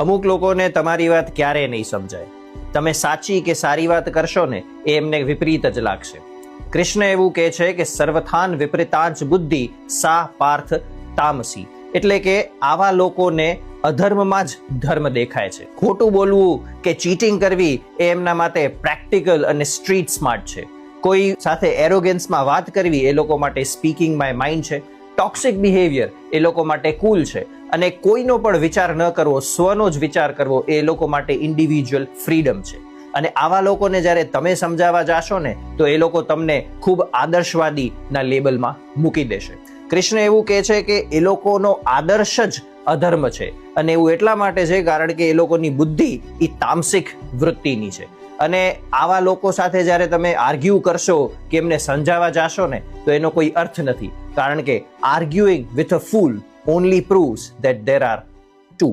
અમુક લોકોને તમારી વાત ક્યારેય નહીં સમજાય. તમે સાચી કે સારી વાત કરશો ને એ એમને વિપરીત જ લાગશે. કૃષ્ણ એવું કહે છે કે સર્વથાન વિપરીતાંચ બુદ્ધિ સા પાર્થ તામસી, એટલે કે આવા લોકોને અધર્મમાં જ ધર્મ દેખાય છે. ખોટું બોલવું કે ચીટિંગ કરવી એ એમના માટે પ્રેક્ટિકલ અને સ્ટ્રીટ સ્માર્ટ છે. કોઈ સાથે એરોગન્સમાં વાત કરવી એ લોકો માટે સ્પીકિંગ માય માઇન્ડ છે. ટોક્સિક બિહેવિયર એ લોકો માટે કૂલ છે. અને કોઈનો પણ વિચાર ન કરવો, સ્વનો જ વિચાર કરવો એ લોકો માટે ઇન્ડિવિજ્યુઅલ ફ્રીડમ છે. અને આવા લોકોને જ્યારે તમે સમજાવવા જાશો ને તો એ લોકો તમને ખૂબ આદર્શવાદીના લેબલમાં મૂકી દેશે. કૃષ્ણ એવું કહે છે કે એ લોકોનો આદર્શ જ અધર્મ છે, અને એવું એટલા માટે છે કારણ કે એ લોકોની બુદ્ધિ એ તામસિક વૃત્તિની છે. અને આવા લોકો સાથે જ્યારે તમે આર્ગ્યુ કરશો કે એમને સમજાવવા જાશો ને તો એનો કોઈ અર્થ નથી, કારણ કે આર્ગ્યુઇંગ with a full only proves that there are two.